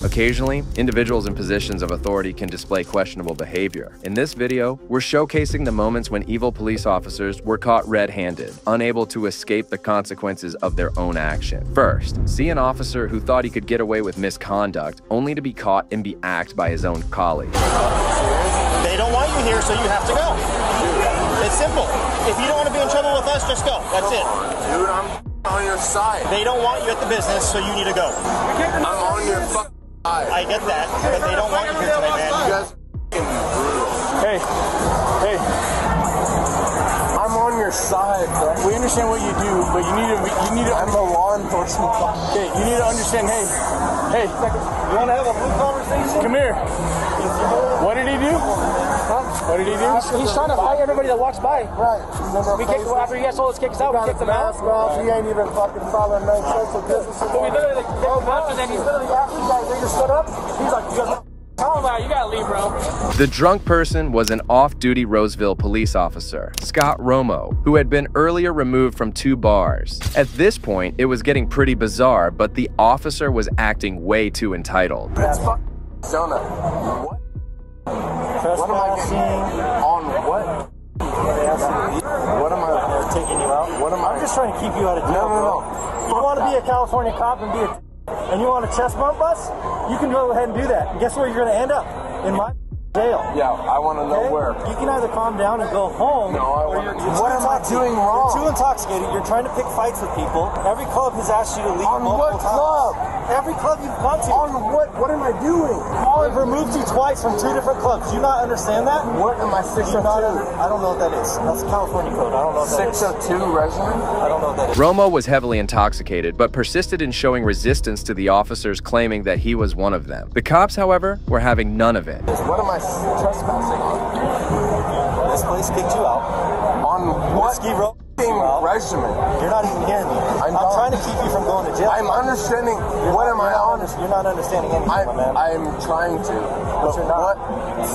Occasionally, individuals in positions of authority can display questionable behavior. In this video, we're showcasing the moments when evil police officers were caught red-handed, unable to escape the consequences of their own action. First, see an officer who thought he could get away with misconduct, only to be caught and be axed by his own colleagues. They don't want you here, so you have to go. It's simple. If you don't want to be in trouble with us, just go. That's it. Dude, I'm on your side. They don't want you at the business, so you need to go. I'm on your side. I get that, but they don't want you here tonight, man. You guys brutal. Hey. I'm on your side, bro. We understand what you do, but you need to. I'm a law enforcement. Okay, you need to understand. Hey. You want to have a blue conversation? Come here. What did he do? What did he do? He's trying to fight everybody that walks by. Right. After you guys told us to kick us out, we kicked him out. He ain't even fucking following no social distance. So we literally kicked him out, and then he's literally after you guys, they just stood up. He's like, you guys. You gotta leave, bro. The drunk person was an off-duty Roseville police officer, Scott Romo, who had been earlier removed from 2 bars. At this point, it was getting pretty bizarre, but the officer was acting way too entitled. It's fucking Arizona. What? What am I getting on what? What am I taking you out? What am I? I'm just trying to keep you out of jail. No. You want to be a California cop and be and you want a chest bump us? You can go ahead and do that. And guess where you're going to end up? In my jail. Yeah, I want to know where. You can either calm down and go home. No, what am I doing wrong? You're too intoxicated. You're trying to pick fights with people. Every club has asked you to leave. On what club? Every club you've gone to. On what? What am I doing? I've removed you twice from 2 different clubs. Do you not understand that? What am I 602? I don't know what that is. That's California code. I don't know what that is. 602 resident? I don't know what that is. Romo was heavily intoxicated, but persisted in showing resistance to the officers claiming that he was one of them. The cops, however, were having none of it. What am I trespassing on? This place kicked you out. On what regimen? You're not even hearing me. I'm trying to keep you from going to jail. I'm understanding. What am I on? You're not understanding anything, my man. I'm trying to. But you're not.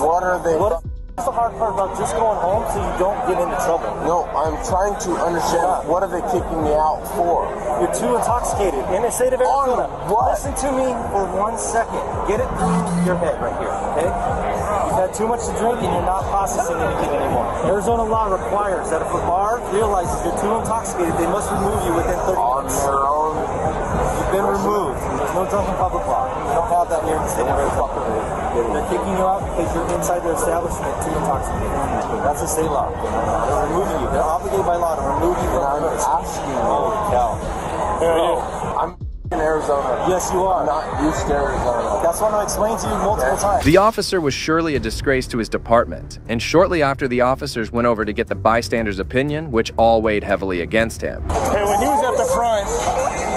What are they? What's the hard part about just going home so you don't get into trouble? No, I'm trying to understand. What are they kicking me out for? You're too intoxicated. In the state of Arizona. Listen to me for 1 second. Get it through your head right here, okay? You've had too much to drink and you're not processing anything anymore. Arizona law requires that if a bar realizes you're too intoxicated, they must remove you within 30 minutes. On their own? You've been removed. There's no drunken public law. You don't have that here in the state of Arizona. They're kicking you out because you're inside their establishment too intoxicated. That's a state law. They're removing you. They're obligated by law to remove you from the place. Asking you. Holy cow. No, I'm in Arizona. Yes, you are. I'm not used to Arizona. That's what I explained to you multiple times. The officer was surely a disgrace to his department, and shortly after the officers went over to get the bystander's opinion, which all weighed heavily against him. Hey, when he was at the front,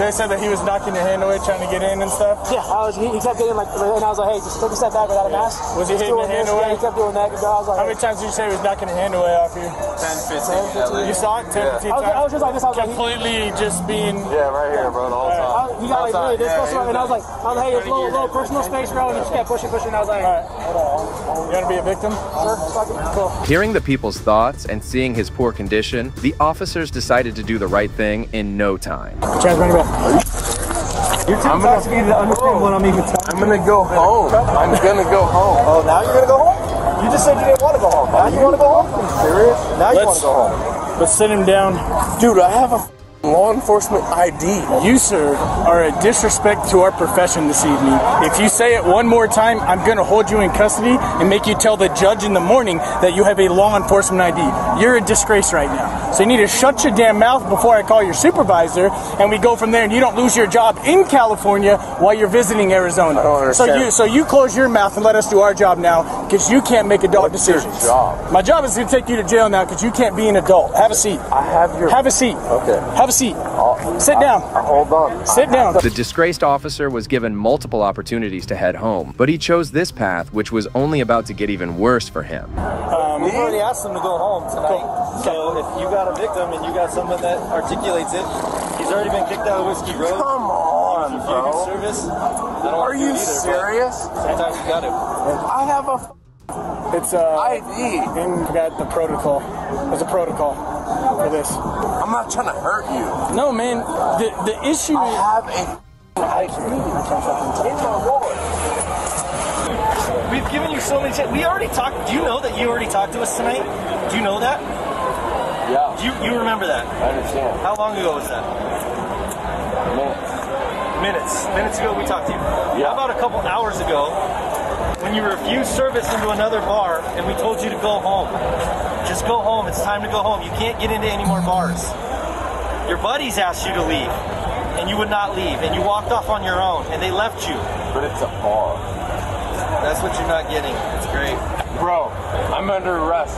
they said that he was knocking your hand away, trying to get in and stuff. Yeah, he kept getting like, and I was like, hey, just take a step back without a mask. Was he hitting your hand away? Yeah, he kept doing that. I was like, how many times did you say he was knocking your hand away off you? 10, 15. You saw it 10, 15 times? I was just like this. I was completely just being... Yeah, right here, bro, the whole time. He got like, this close around, and I was like, hey, it's a little personal space, bro, and he just kept pushing, and I was like, you want to be a victim? Sure, cool. Hearing the people's thoughts and seeing his poor condition, the officers decided to do the right thing in no time. Chaz, bring it back. You're too intoxicated to understand what I'm even telling you. I'm gonna go home. I'm gonna go home. Oh, now you're gonna go home? You just said you didn't want to go home. Now you want to go home? Are you serious? Now you want to go home. Let's sit him down. Dude, I have a law enforcement ID. You, sir, are a disrespect to our profession this evening. If you say it one more time, I'm going to hold you in custody and make you tell the judge in the morning that you have a law enforcement ID. You're a disgrace right now. So you need to shut your damn mouth before I call your supervisor, and we go from there, and you don't lose your job in California while you're visiting Arizona. I don't understand. So you close your mouth and let us do our job now, because you can't make adult decisions. What's your job? My job is to take you to jail now, because you can't be an adult. Have a seat. Have a seat. Okay. Have a seat. Sit down. Hold on. Sit down. The disgraced officer was given multiple opportunities to head home, but he chose this path, which was only about to get even worse for him. We've already asked him to go home tonight. So if you got a victim and you got someone that articulates it, he's already been kicked out of Whiskey Road. Come on, bro. Service. Are you serious? Sometimes you got it. I have a It's ID. And forgot the protocol. There's a protocol for this. I'm not trying to hurt you. No, man. The issue I is have a ID in my wallet. so many times. We already talked. Do you know that you already talked to us tonight? Do you know that? Yeah. Do you remember that? I understand. How long ago was that? Minutes ago we talked to you. Yeah. How about a couple hours ago when you refused service into another bar and we told you to go home? Just go home. It's time to go home. You can't get into any more bars. Your buddies asked you to leave and you would not leave and you walked off on your own and they left you. But it's a bar. That's what you're not getting. It's great. Bro, I'm under arrest.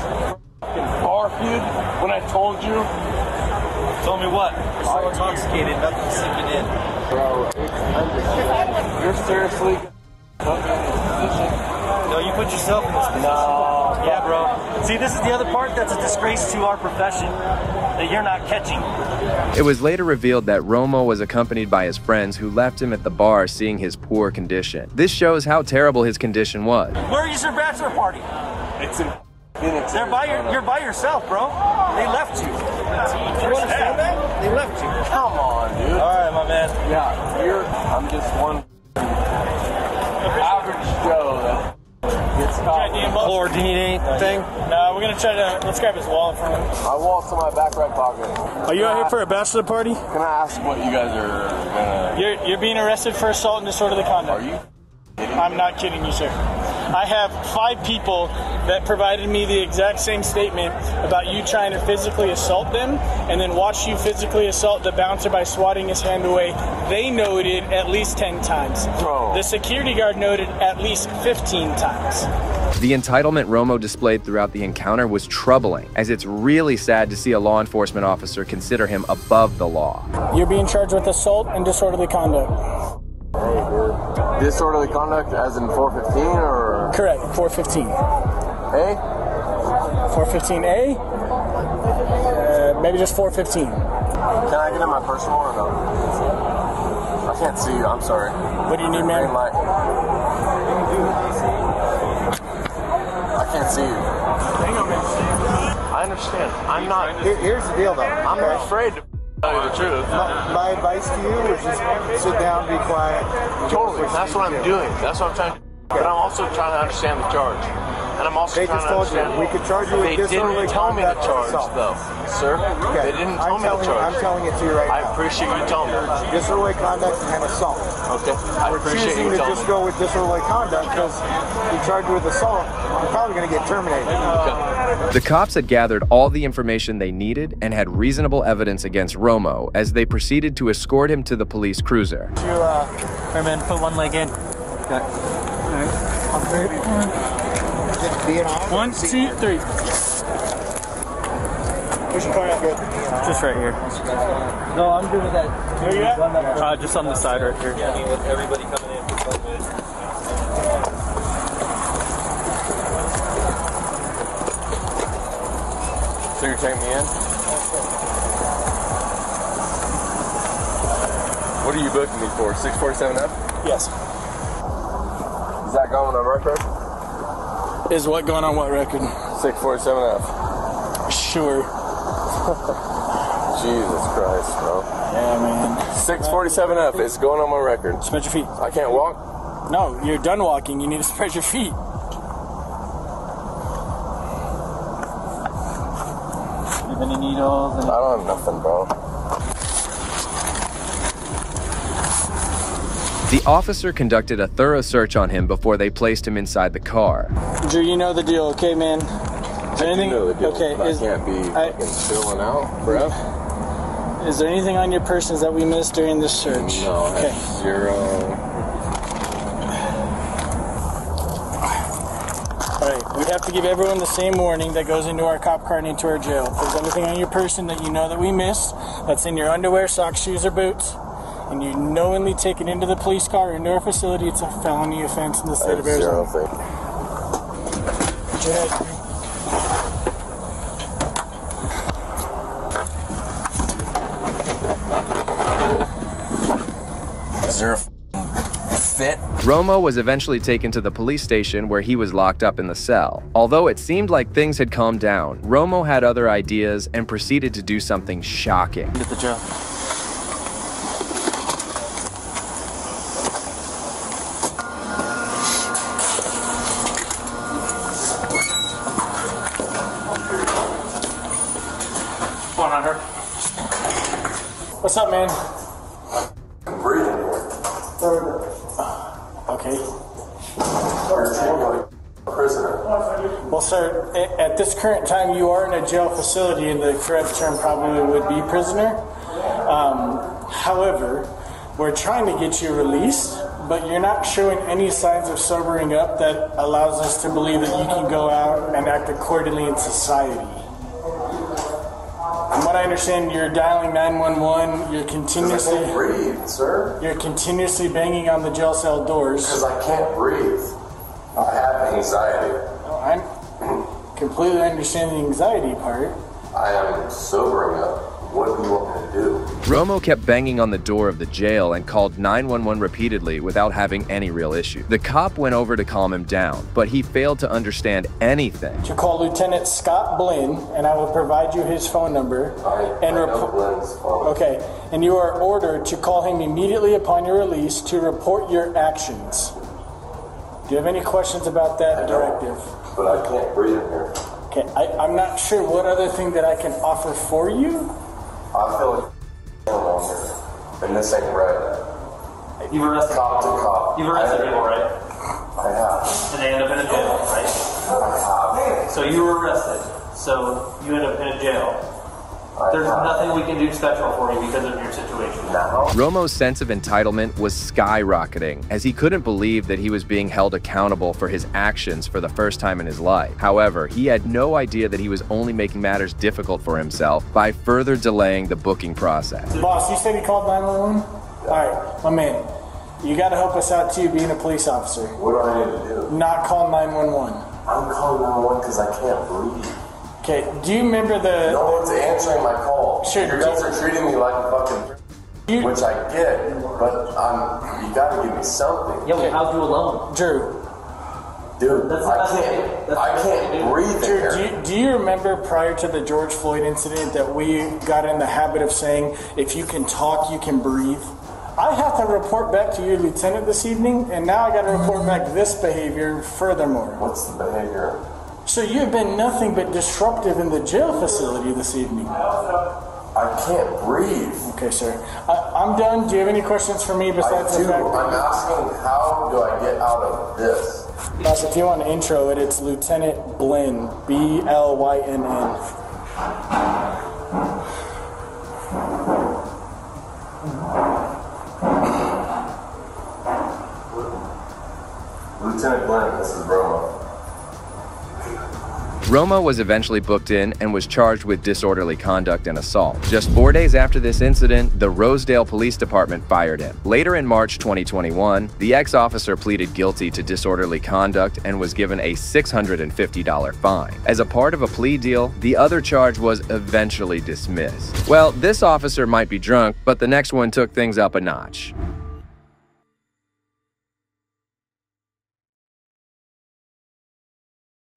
Bar feud when I told you. Told me what? You're so intoxicated, nothing's sinking in. Bro, you're seriously No, you put yourself in this position. No. Yeah, bro. See, this is the other part that's a disgrace to our profession that you're not catching. It was later revealed that Romo was accompanied by his friends who left him at the bar seeing his poor condition. This shows how terrible his condition was. Where is your bachelor party? It's in Phoenix. You're by yourself, bro. They left you. Do you understand that? They left you. Come on, dude. All right, my man. Yeah, I'm just one average Joe that gets caught. Or do you need anything? No, we're gonna try to. Let's grab his wallet from him. My wallet's in my back right pocket. Are you out here for a bachelor party? Can I ask what you guys are gonna... You're being arrested for assault and disorderly conduct. Are you kidding? I'm not kidding you, sir. I have 5 people that provided me the exact same statement about you trying to physically assault them and then watch you physically assault the bouncer by swatting his hand away. They noted at least 10 times. Bro. The security guard noted at least 15 times. The entitlement Romo displayed throughout the encounter was troubling, as it's really sad to see a law enforcement officer consider him above the law. You're being charged with assault and disorderly conduct. Hey, dude. Disorderly conduct as in 415 or... Correct, 415. Hey? 415A? Maybe just 415. Can I get in my personal or no? I can't see you, I'm sorry. What do you need, man? Green light. I can't see you. Hang on, man. I understand. I'm not... Here's the deal, though. I'm not afraid to tell you the truth. My advice to you is just sit down, be quiet. Totally. That's what I'm doing. That's what I'm trying to do. But I'm also trying to understand the charge. And I'm also They trying just to told you understand... we could charge you with They disorderly didn't tell me the conduct charge, assault. though. Sir, Okay. they didn't tell me the charge. I'm telling it to you right I now. appreciate you telling me. Disorderly conduct and assault. Okay. I We're appreciate choosing you to telling just me. go with disorderly conduct because you charge you with assault, you're probably going to get terminated. The cops had gathered all the information they needed and had reasonable evidence against Romo as they proceeded to escort him to the police cruiser. Hey man, put one leg in. Okay. Alright. 1, 2, 3. Push your car out good. Just right here. No, I'm good with that. Where you at? Just on the side right here. I mean, with everybody coming in. So you're taking me in? What are you booking me for? 647F? Yes. Is that going on record? Is what going on what record? 647F. Sure. Jesus Christ, bro. Yeah, man. 647F. It's going on my record. Spread your feet. I can't walk. No, you're done walking. You need to spread your feet. You have any needles? I don't have nothing, bro. The officer conducted a thorough search on him before they placed him inside the car. Drew, you know the deal, okay, man? Is there I anything? do know the deal, Okay, but I can't be fucking chilling out, bro. Is there anything on your persons that we missed during this search? No, I Okay. have zero. Alright, we have to give everyone the same warning that goes into our cop car and into our jail. If there's anything on your person that you know that we missed, that's in your underwear, socks, shoes, or boots, and you knowingly take it into the police car or into our facility, it's a felony offense in the state of Arizona. Zero thing. Put your head. Zero fit. Romo was eventually taken to the police station where he was locked up in the cell. Although it seemed like things had calmed down, Romo had other ideas and proceeded to do something shocking. Get the jail. What's up, man? I'm breathing here. Okay. You're a prisoner. Well, sir, at this current time, you are in a jail facility, and the correct term probably would be prisoner. However, we're trying to get you released, but you're not showing any signs of sobering up that allows us to believe that you can go out and act accordingly in society. From what I understand, you're dialing 911. You're continuously. I can't breathe, sir. You're continuously banging on the jail cell doors. Because I can't breathe. I have anxiety. I completely understand the anxiety part. I am sobering up. What do you want me to do? Romo kept banging on the door of the jail and called 911 repeatedly without having any real issue. The cop went over to calm him down, but he failed to understand anything. To call Lieutenant Scott Blinn, and I will provide you his phone number. I know Blinn's phone. Okay, and you are ordered to call him immediately upon your release to report your actions. Do you have any questions about that directive? But I can't breathe in here. Okay, I'm not sure what other thing that I can offer for you. I feel like longer, and this ain't right. You've arrested Cop to cop. You've arrested people, right? I have. And they end up in a jail, right? I have. So you were arrested. So you end up in a jail. There's nothing we can do special for you because of your situation. Now? Romo's sense of entitlement was skyrocketing as he couldn't believe that he was being held accountable for his actions for the first time in his life. However, he had no idea that he was only making matters difficult for himself by further delaying the booking process. Boss, you said he called 911? All right, my man, you got to help us out too, being a police officer. What do I need to do? Not call 911. I'm calling 911 because I can't breathe. Okay, do you remember the... No one's answering my call. Sure. You guys are treating me like a fucking... Which I get, but you gotta give me something. Yeah, well, how'd you alone? Drew. Dude, I can't breathe in here. Drew, do you remember prior to the George Floyd incident that we got in the habit of saying, if you can talk, you can breathe? I have to report back to your lieutenant this evening, and now I got to report back this behavior furthermore. What's the behavior? So you've been nothing but disruptive in the jail facility this evening. I can't breathe. Okay, sir. I'm done. Do you have any questions for me besides I do. the fact? I'm asking, how do I get out of this? Boss, if you want to intro it, it's Lieutenant Blinn. B-L-Y-N-N. Lieutenant Blinn, this is Romo. Romo was eventually booked in and was charged with disorderly conduct and assault. Just 4 days after this incident, the Rosedale Police Department fired him. Later in March 2021, the ex-officer pleaded guilty to disorderly conduct and was given a $650 fine. As a part of a plea deal, the other charge was eventually dismissed. Well, this officer might be drunk, but the next one took things up a notch.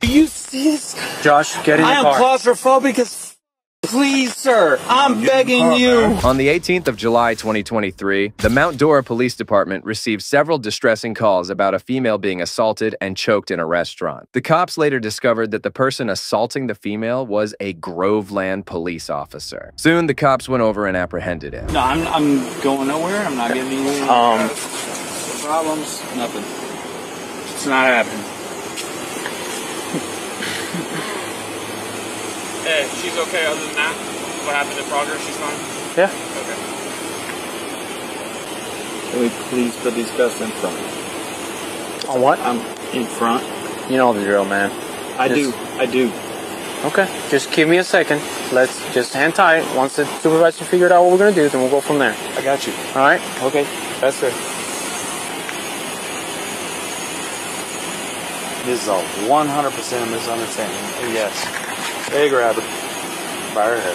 Do you see this? Josh, get in your car. I am claustrophobic as please, sir. I'm begging you. On the 18th of July 2023, the Mount Dora Police Department received several distressing calls about a female being assaulted and choked in a restaurant. The cops later discovered that the person assaulting the female was a Groveland police officer. Soon, the cops went over and apprehended him. No, I'm going nowhere. I'm not getting any problems. Nothing. It's not happening. Hey, she's okay other than that? What happened in progress? She's fine? Yeah. Okay. Can we please put these cuffs in front? On what? I'm in front. You know the drill, man. I do. Okay. Just give me a second. Let's just hang tight. Once the supervisor figured out what we're going to do, then we'll go from there. I got you. All right? Okay. That's good. This is a 100% misunderstanding. Yes. Hey, grab her. By her hair.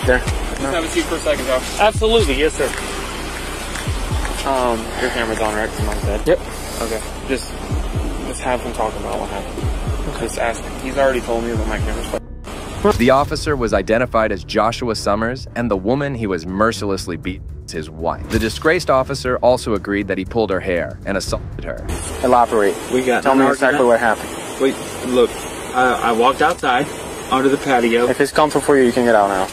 There. Just have a seat for a second, Josh. Absolutely. Yes, sir. Your camera's on, right? Something like that. Yep. Okay. Just have him talk about what happened. Okay. Just ask him. He's already told me that my camera's fine. The officer was identified as Joshua Summers, and the woman he was mercilessly beating was his wife. The disgraced officer also agreed that he pulled her hair and assaulted her. Elaborate. Tell me exactly what happened. Wait, look. I walked outside onto the patio. If it's comfortable for you, you can get out now.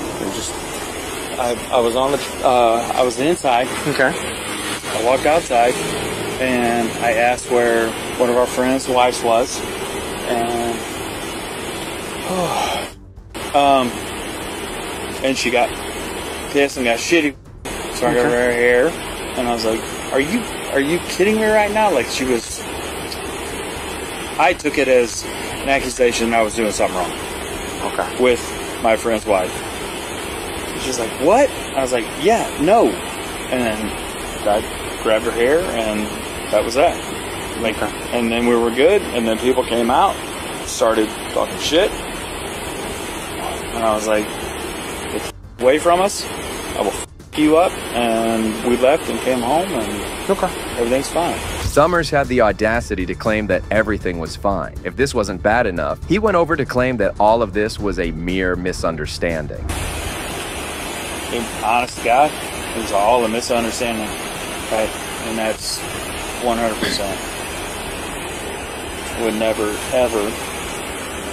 I was on the, I was inside. Okay. I walked outside, and I asked where one of our friends' wives was, and and she got pissed and got shitty. So I got her hair, and I was like, "Are you kidding me right now?" Like she was. I took it as an accusation I was doing something wrong. Okay. With my friend's wife. She's like, "What?" I was like, "Yeah, no." And then I grabbed her hair, and that was that. Like, and then we were good, and then people came out, started talking shit, and I was like, "Get away from us, I will f you up." And we left and came home, and everything's fine. Summers had the audacity to claim that everything was fine. If this wasn't bad enough, he went over to claim that all of this was a mere misunderstanding. Honest to God, it was all a misunderstanding. Okay? And that's 100%. Would never, ever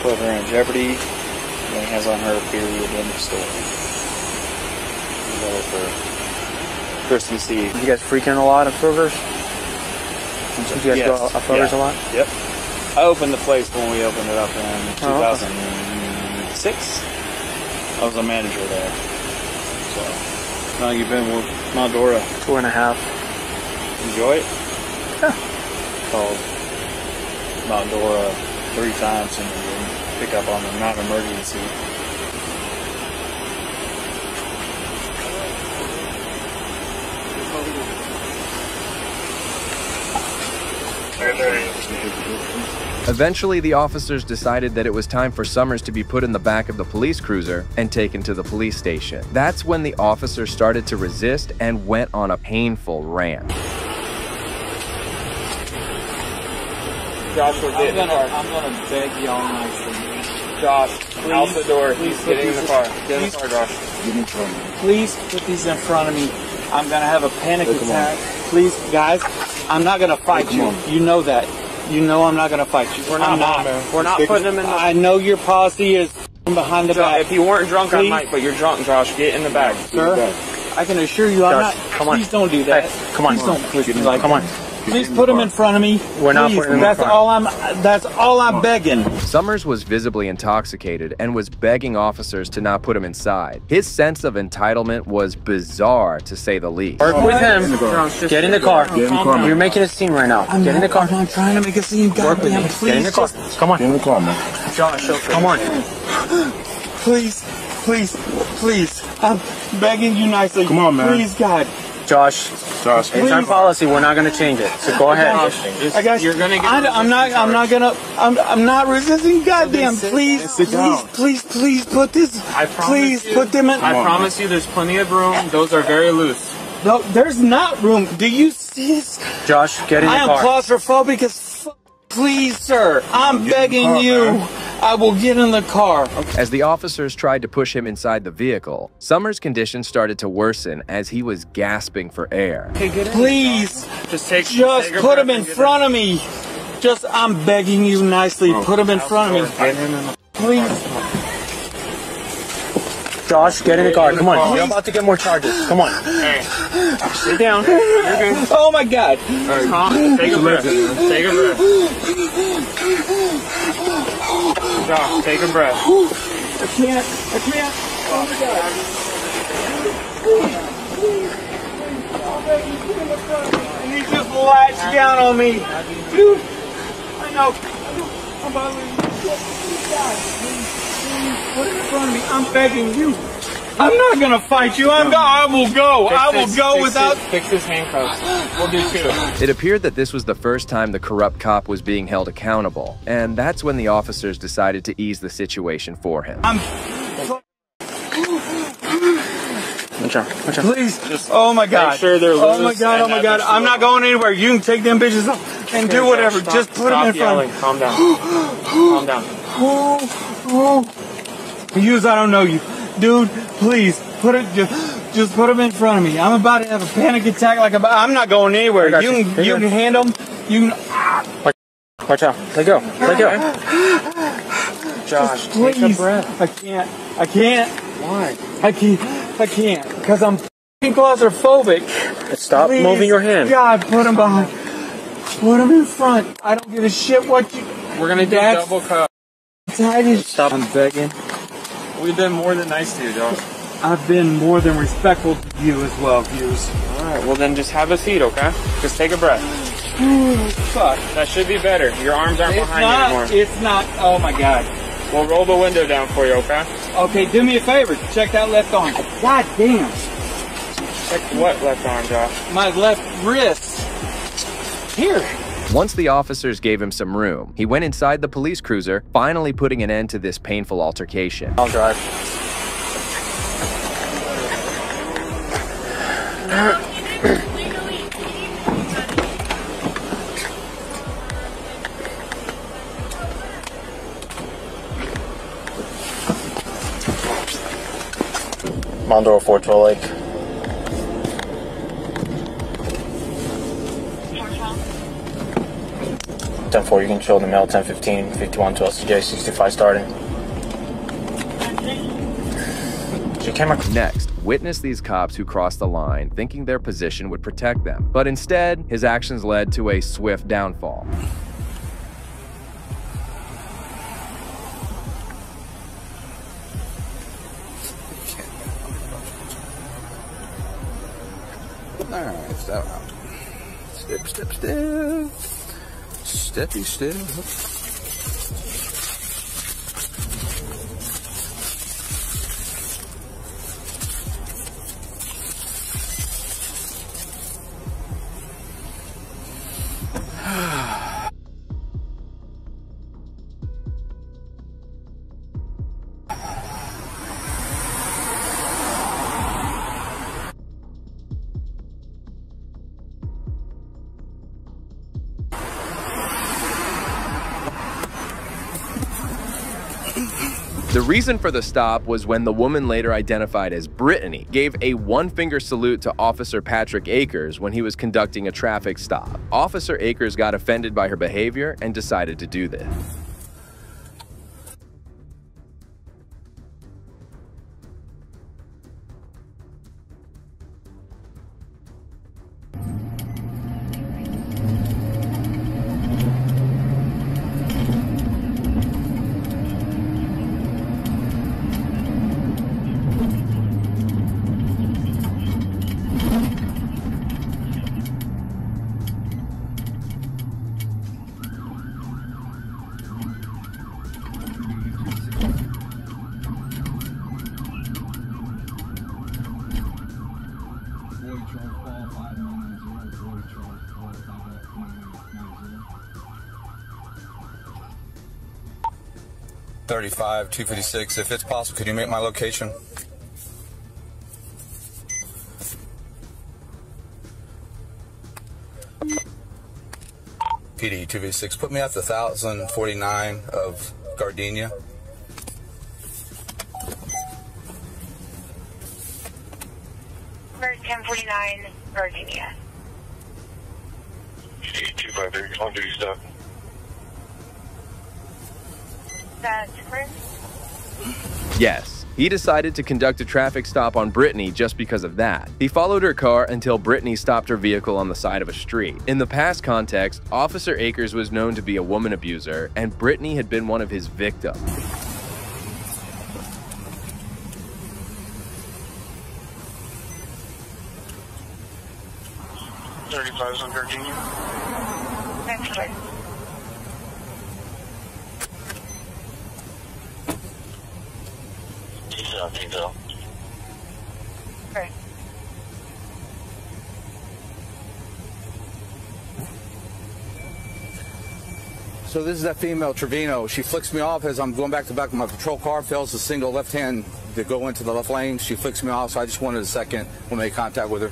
put her in jeopardy. Lay hands on her, period, in the store. That for Christmas Eve. You guys freaking a lot of Kroger's? You guys go out Kroger's a lot? Yep. I opened the place when we opened it up in 2006. I was a manager there. So, now you've been with Maldora. 2.5. Enjoy it? Yeah. Called Maldora 3 times and we didn't pick up on the non-emergency. Eventually, the officers decided that it was time for Summers to be put in the back of the police cruiser and taken to the police station. That's when the officer started to resist and went on a painful rant. Josh, I'm gonna beg y'all nicely. Josh, please, out the door. Please get in the car. Get in the car, Josh. Get in front of me. Please put these in front of me. I'm gonna have a panic attack. Please, guys, I'm not gonna fight you. You know that. You know I'm not gonna fight you. We're not putting them in the... I know your policy is behind the back. If you weren't drunk, I might, but you're drunk, Josh. Get in the back. Sir, I can assure you I'm not. Come on. Please don't do that. Hey, come on. Please don't push me like Come on. Please put them in front of me. We're not putting them in That's front. That's all I'm begging. Summers was visibly intoxicated and was begging officers to not put him inside. His sense of entitlement was bizarre, to say the least. Work with him. Get in the car. You're making a scene right now. Get in the car. I'm not trying to make a scene. Goddamn, please. Get in the car. Come on. Get in the car, man. Josh, come on. Please, please, please. I'm begging you nicely. Come on, man. Please, God. Josh, it's our policy. We're not going to change it. So go ahead. I got you. I'm not resisting. Goddamn, please, please put this. Please put them in. I promise you, there's plenty of room. Those are very loose. No, there's not room. Do you see this? Josh, get in the I am car. claustrophobic as f. Please, sir. I'm begging you. I will get in the car. As the officers tried to push him inside the vehicle, Summers' condition started to worsen as he was gasping for air. Please, Just put him in front of me. I'm begging you nicely. Put him in front of me. Please. Josh, get in the car. Come on. You're about to get more charges. Come on. Hey, sit down. You're good. Oh my God. Calm. Take a breath. Take a breath. Josh, take a breath. I can't. Oh my God. And he just latched down on me. Dude, I know. I'm bothering you. Please, put it in front of me. I'm begging you. I'm not gonna fight you. I will go. without. Fix his handcuffs. We'll do 2. It appeared that this was the first time the corrupt cop was being held accountable, and that's when the officers decided to ease the situation for him. Please. Oh my God. Make sure they're loose. Oh my God. I'm not going anywhere. You can take them bitches off and do whatever. Just put them in front of me. Calm down. Calm down. Use, I don't know you. Dude, please, just put them in front of me. I'm about to have a panic attack I'm not going anywhere. You can handle them. You can... Watch out. Let go. Josh, please. take a breath. I can't. Why? I can't. I can't, because I'm f***ing claustrophobic. Stop Please, moving your hand. God, put him behind. Put him in front. I don't give a shit what you... We're gonna do double cup. Stop. I'm begging. We've been more than nice to you, Josh. I've been more than respectful to you as well, Hughes. Alright, well then just have a seat, okay? Just take a breath. Fuck. That should be better. Your arms aren't behind you anymore. It's not. Oh my God. We'll roll the window down for you, okay? Okay, do me a favor. Check that left arm. God damn. Check what left arm, Josh? My left wrist. Here. Once the officers gave him some room, he went inside the police cruiser, finally putting an end to this painful altercation. I'll drive. Mondoro 4 Troll Lake. 10-4, you can chill in the mail, 10-15, 51 to LCJ, 65 starting. She came across. Next, witness these cops who crossed the line, thinking their position would protect them. But instead, his actions led to a swift downfall. Alright, step out. Step, step, step. Steppy step. The reason for the stop was when the woman later identified as Brittany gave a one-finger salute to Officer Patrick Akers when he was conducting a traffic stop. Officer Akers got offended by her behavior and decided to do this. $35, $256. If it's possible, could you make my location? PD 2V6. Put me at the 1049 of Gardenia. First 1049 Gardenia. 253 on duty stop. That's correct. Yes, he decided to conduct a traffic stop on Brittany just because of that. He followed her car until Brittany stopped her vehicle on the side of a street. In the past context, Officer Akers was known to be a woman abuser, and Brittany had been one of his victims. 35 on Gardenia. That's correct. Detail. Correct. So this is that female, Trevino. She flicks me off as I'm going back to back of my patrol car, fails the single left hand to go into the left lane. She flicks me off, so I just wanted a second to make contact with her.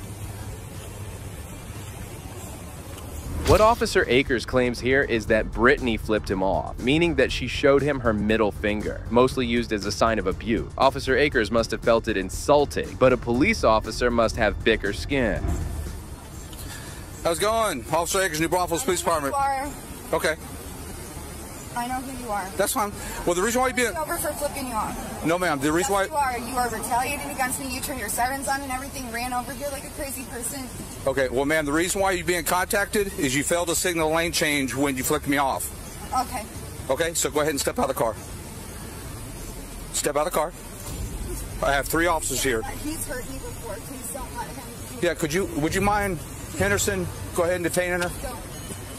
What Officer Akers claims here is that Brittany flipped him off, meaning that she showed him her middle finger, mostly used as a sign of abuse. Officer Akers must have felt it insulting, but a police officer must have thicker skin. How's it going? Officer Akers, New Braunfels Police Department. Okay. I know who you are. That's fine. Well, the reason why you're being... over for flipping you off. No, ma'am. The reason why... You are retaliating against me. You turned your sirens on and everything, ran over here like a crazy person. Okay, well, ma'am, the reason why you're being contacted is you failed to signal lane change when you flicked me off. Okay. Okay, so go ahead and step out of the car. Step out of the car. I have 3 officers here. He's hurt me before. Please don't let him. Yeah, would you mind, Henderson, go ahead and detain her?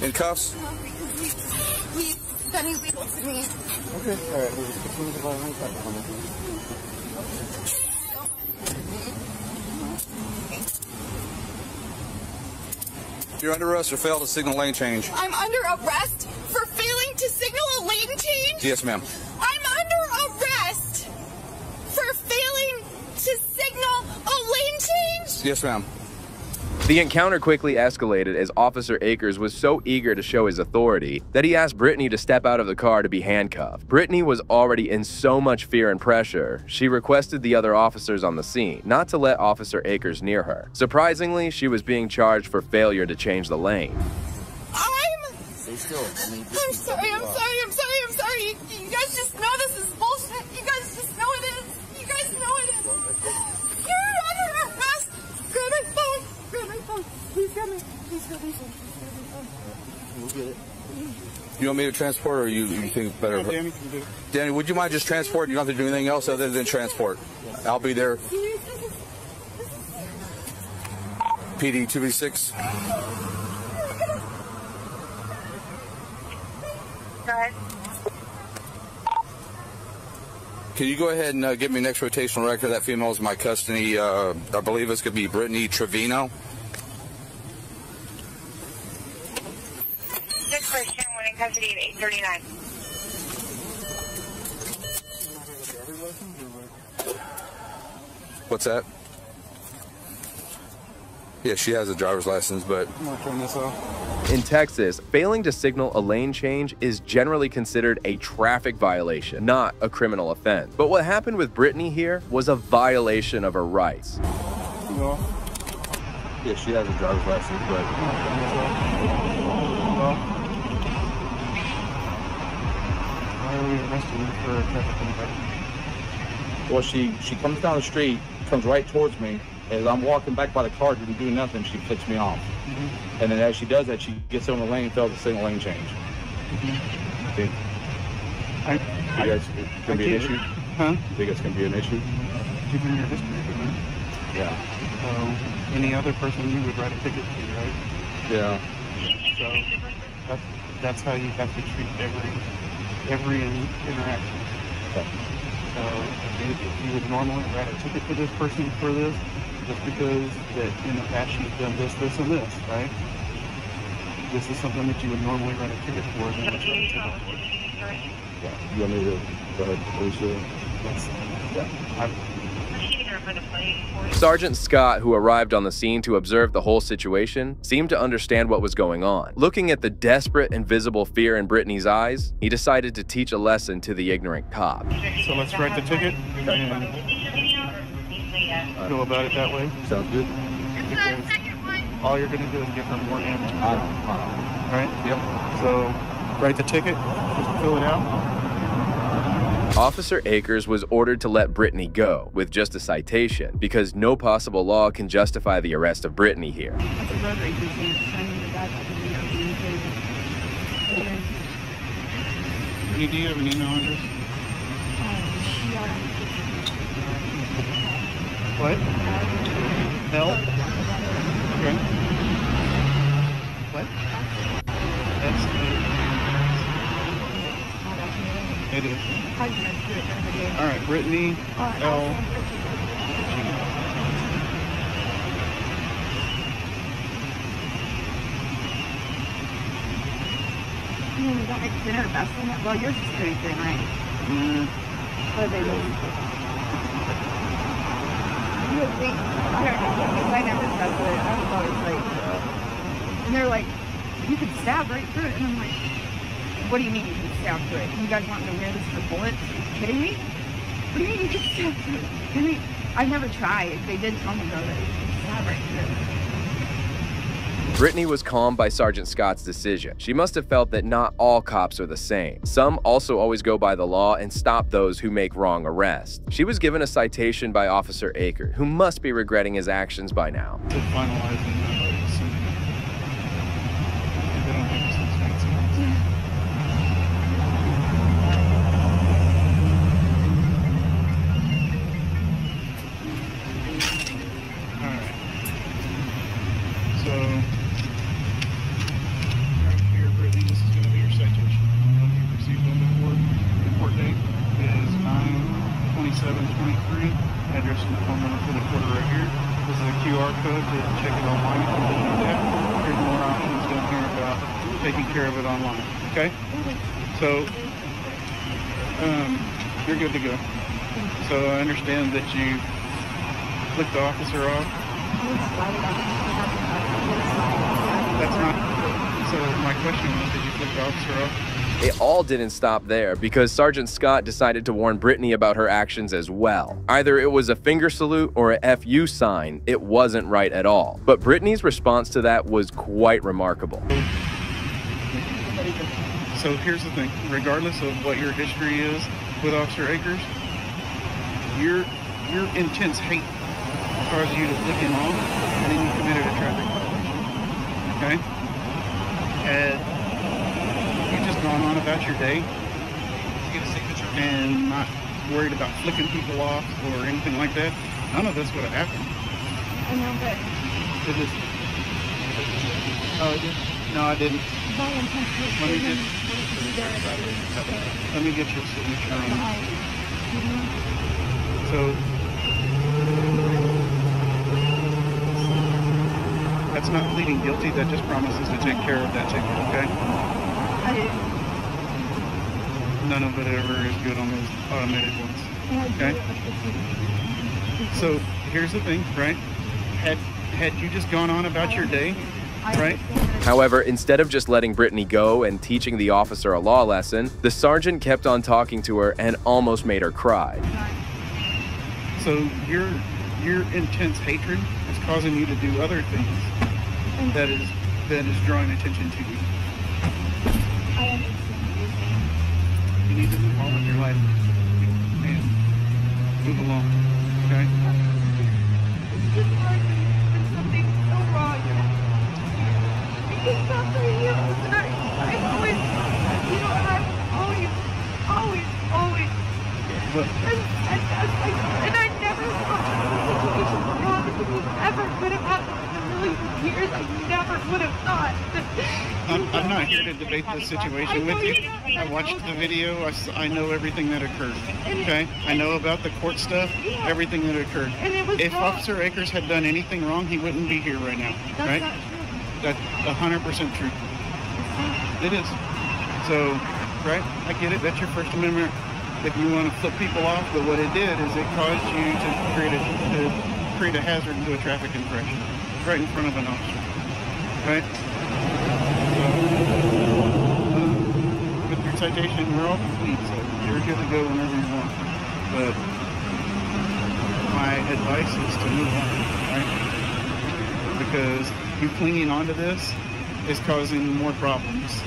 In cuffs? No, because he's been illegal to me. Okay. All right. You're under arrest for failed to signal lane change. I'm under arrest for failing to signal a lane change? Yes, ma'am. I'm under arrest for failing to signal a lane change? Yes, ma'am. The encounter quickly escalated as Officer Akers was so eager to show his authority that he asked Brittany to step out of the car to be handcuffed. Brittany was already in so much fear and pressure, she requested the other officers on the scene not to let Officer Akers near her. Surprisingly, she was being charged for failure to change the lane. Stay still. I'm sorry. You guys just know this is bullshit. You guys just know it is. You guys know it is. You're under arrest. Grab my phone. Please grab my phone. We'll get it. You want me to transport, or you think better? Danny can do it. Danny, would you mind just transporting? You don't have to do anything else other than transport. I'll be there. PD 2B6. Go ahead. Can you go ahead and give me next rotational record? That female is in my custody. I believe it's going to be Brittany Trevino. Next question, when in custody at 8:39. What's that? Yeah, she has a driver's license, but... I'm going to turn this off. In Texas, failing to signal a lane change is generally considered a traffic violation, not a criminal offense. But what happened with Brittany here was a violation of her rights. Yeah, she has a driver's license, but... Why are we arresting her for a traffic infraction? Well, she comes down the street, comes right towards me. As I'm walking back by the car to do nothing, she flicks me off. And then as she does that, she gets on the lane and fails to signal lane change. Think it's going to be an issue? Huh? Think it's going to be an issue? Given your history, right? Yeah. So, any other person you would write a ticket to, right? Yeah. So, that's how you have to treat every interaction. Okay. So, if you would normally write a ticket to this person for this, just because that in the past you've done this, and this, right? This is something that you would normally write a ticket for, then let's write a ticket for it. Yeah. You want me to go ahead, please? Yes. Sergeant Scott, who arrived on the scene to observe the whole situation, seemed to understand what was going on. Looking at the desperate and visible fear in Brittany's eyes, he decided to teach a lesson to the ignorant cop. So let's write the ticket and go about it that way. Sounds good. Because all you're going to do is give her more ammo. All right? Yep. So write the ticket, just fill it out. Officer Akers was ordered to let Brittany go with just a citation because no possible law can justify the arrest of Brittany here. Do you have an email address? What? Help? Okay. What? It is. All right, Brittany L. You don't make dinner the best one. Well, yours is pretty thin, right? What are they doing? You would think, I don't know, because I never tested it. I was always like, and they're like, you could stab right through it. And I'm like, what do you mean you can stab through it? You guys want me to wear this for bullets? Are you kidding me? What do you mean you can stab through it? I mean, I've never tried. They did tell me though that you can stab right through it. Brittany was calmed by Sergeant Scott's decision. She must have felt that not all cops are the same. Some also always go by the law and stop those who make wrong arrests. She was given a citation by Officer Aker, who must be regretting his actions by now. Address and phone number for the quarter right here. This is a QR code to check it online. There's more options down here about taking care of it online. Okay? So, you're good to go. So I understand that you flicked the officer off. That's not. So my question was, did you flick the officer off? It all didn't stop there, because Sergeant Scott decided to warn Brittany about her actions as well. Either it was a finger salute or a FU sign, it wasn't right at all. But Brittany's response to that was quite remarkable. So here's the thing, regardless of what your history is with Officer Akers, your intense hate caused you to flick him off, and then you committed a traffic violation. Okay? And you've just gone on about your day and not worried about flicking people off or anything like that. None of this would have happened. I know, but... Did this? Oh, it did? No, I didn't. Let me get your signature on it. So, that's not pleading guilty. That just promises to take care of that ticket, okay? None of it ever is good on those automated ones, okay? So, here's the thing, right? Had you just gone on about your day, right? However, instead of just letting Brittany go and teaching the officer a law lesson, the sergeant kept on talking to her and almost made her cry. So your intense hatred is causing you to do other things that is drawing attention to you. You need to move on with your life and move along, okay? Something so wrong. It's not for you. And I always, you know, and I'm always. And I never thought this was ever could have happened in a million years. I never would have thought. I'm not here to debate this situation with you. I watched the video. I know everything that occurred. Okay? I know about the court stuff, everything that occurred. If Officer Akers had done anything wrong, he wouldn't be here right now. Right? That's 100% true. It is. So, right? I get it. That's your First Amendment. If you want to flip people off, but what it did is it caused you to create a hazard into a traffic infraction right in front of an officer. Right? With your citation, we're all complete, so you're good to go whenever you want. But my advice is to move on, right? Because you clinging onto this is causing more problems.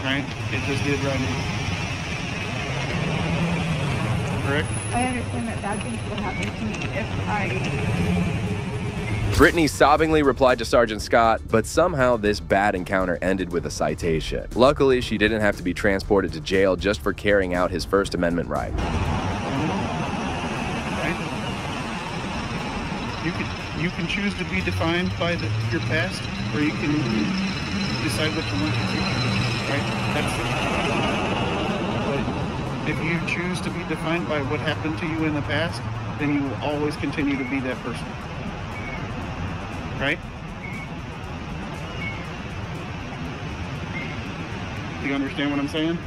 Right? It just did right now. Correct? I understand that bad things will happen to me if I... Brittany sobbingly replied to Sergeant Scott, but somehow this bad encounter ended with a citation. Luckily, she didn't have to be transported to jail just for carrying out his First Amendment right. Right? You can choose to be defined by your past, or you can decide what you want your future to be, right? But if you choose to be defined by what happened to you in the past, then you will always continue to be that person. Right? Do you understand what I'm saying?